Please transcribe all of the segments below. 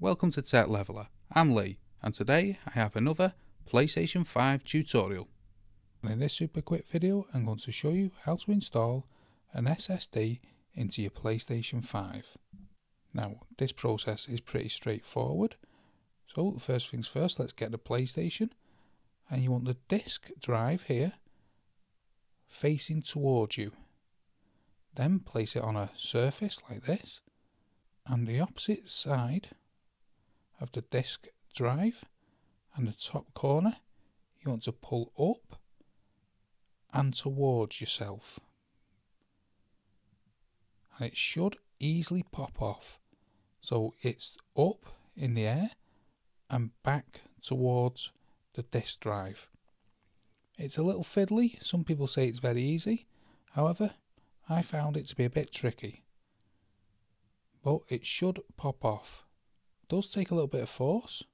welcome to Tech Leveler. I'm Lee, and today I have another PlayStation 5 tutorial. And in this super quick video I'm going to show you how to install an SSD into your PlayStation 5. Now this process is pretty straightforward, so first things first, let's get the PlayStation, and you want the disk drive here facing towards you. Then place it on a surface like this, and the opposite side of the disk drive and the top corner you want to pull up and towards yourself, and it should easily pop off. So it's up in the air and back towards the disk drive. It's a little fiddly. Some people say it's very easy, however I found it to be a bit tricky, but it should pop off. It does take a little bit of force,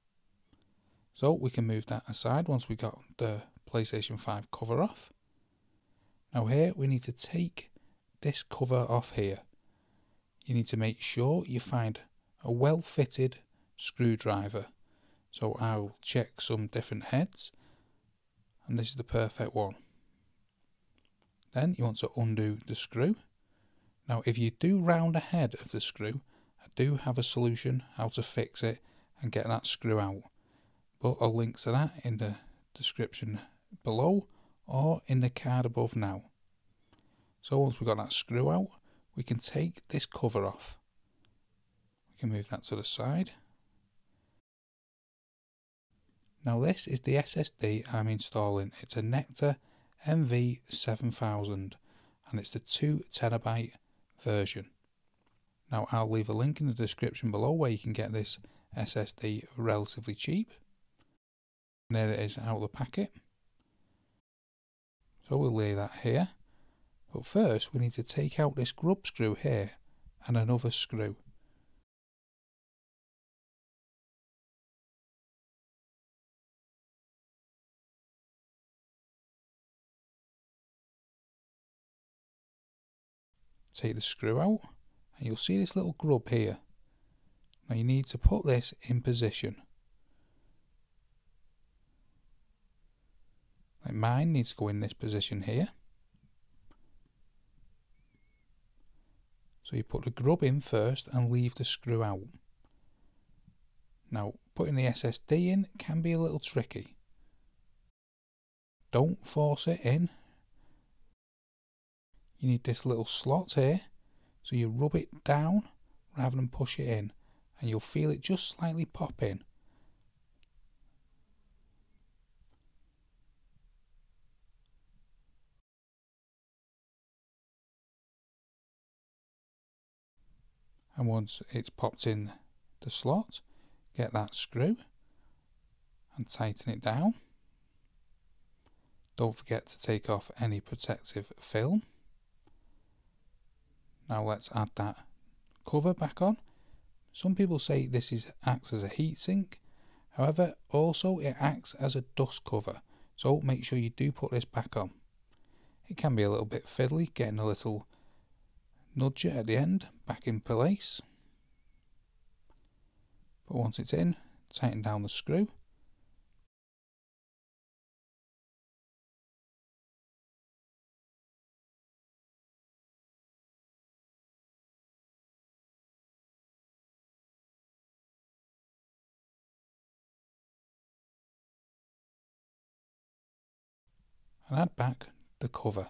so we can move that aside once we got the PlayStation 5 cover off. Now here we need to take this cover off here. You need to make sure you find a well-fitted screwdriver. So I'll check some different heads, and this is the perfect one. Then you want to undo the screw. Now if you do round the head of the screw, I do have a solution how to fix it and get that screw out, but I'll link to that in the description below or in the card above now. So once we've got that screw out, we can take this cover off. We can move that to the side. Now this is the SSD I'm installing. It's a Nectar MV7000 and it's the 2TB version. Now I'll leave a link in the description below where you can get this SSD relatively cheap. And there it is out of the packet. So we'll lay that here. But first we need to take out this grub screw here and another screw. Take the screw out and you'll see this little grub here. Now you need to put this in position. Like mine needs to go in this position here. So you put the grub in first and leave the screw out. Now putting the SSD in can be a little tricky. Don't force it in. You need this little slot here, so you rub it down rather than push it in, and you'll feel it just slightly pop in. And once it's popped in the slot, get that screw and tighten it down. Don't forget to take off any protective film. Now let's add that cover back on. Some people say this acts as a heatsink, however also it acts as a dust cover, so make sure you do put this back on. It can be a little bit fiddly getting a little nudger at the end back in place, but once it's in, tighten down the screw. And add back the cover.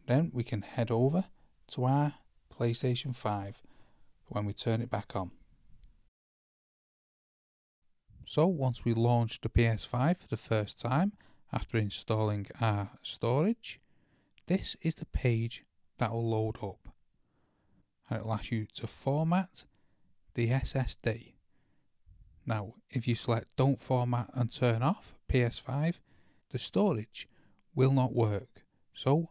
Then we can head over to our PlayStation 5 when we turn it back on. So once we launch the PS5 for the first time after installing our storage, this is the page that will load up, and it will ask you to format the SSD. Now if you select don't format and turn off PS5, the storage will not work, so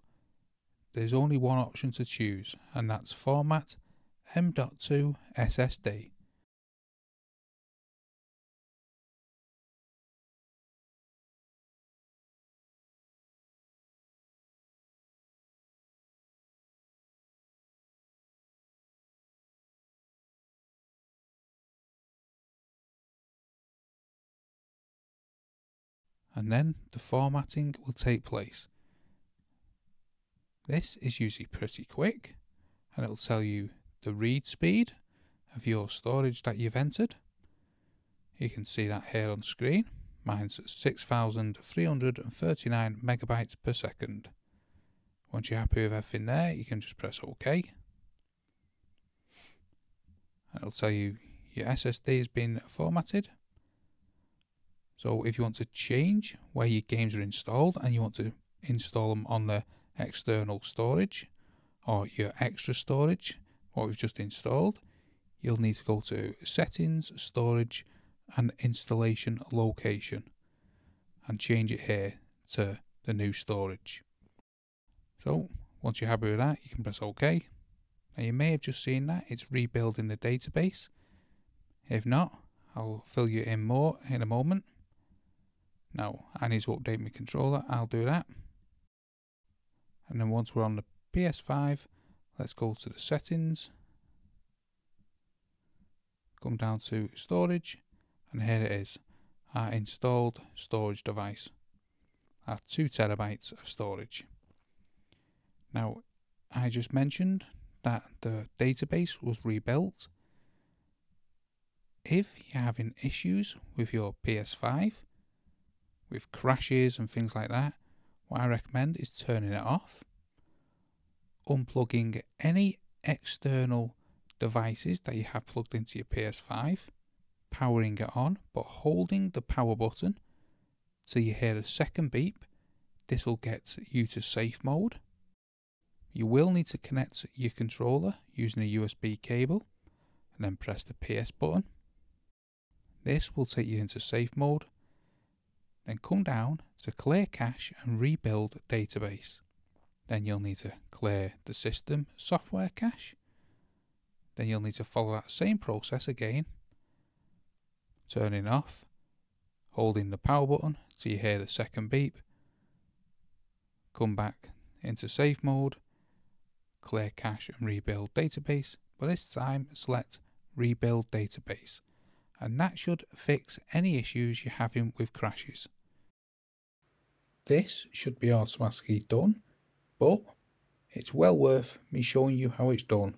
there's only one option to choose, and that's format M.2 SSD. and then the formatting will take place. This is usually pretty quick, and it will tell you the read speed of your storage that you've entered. You can see that here on screen. Mine's 6,339 megabytes per second. Once you're happy with everything there, you can just press OK. And it'll tell you your SSD has been formatted. So if you want to change where your games are installed and you want to install them on the external storage or your extra storage, what we've just installed, you'll need to go to Settings, Storage and Installation Location and change it here to the new storage. So once you're happy with that, you can press OK. Now you may have just seen that it's rebuilding the database. If not, I'll fill you in more in a moment. Now I need to update my controller, I'll do that. And then once we're on the PS5, let's go to the settings, come down to storage, and here it is, our installed storage device, our 2 terabytes of storage. Now I just mentioned that the database was rebuilt. If you're having issues with your PS5, with crashes and things like that, what I recommend is turning it off, unplugging any external devices that you have plugged into your PS5, powering it on, but holding the power button till you hear a second beep. This will get you to safe mode. You will need to connect your controller using a USB cable and then press the PS button. This will take you into safe mode. Then come down to clear cache and rebuild database. Then you'll need to clear the system software cache. Then you'll need to follow that same process again, turning off, holding the power button till you hear the second beep, come back into safe mode, clear cache and rebuild database, but this time select rebuild database, and that should fix any issues you're having with crashes. This should be automatically done, but it's well worth me showing you how it's done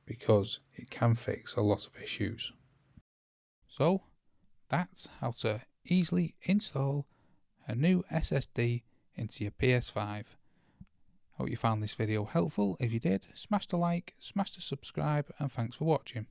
because it can fix a lot of issues. So that's how to easily install a new SSD into your PS5. Hope you found this video helpful. If you did, smash the like, smash the subscribe, and thanks for watching.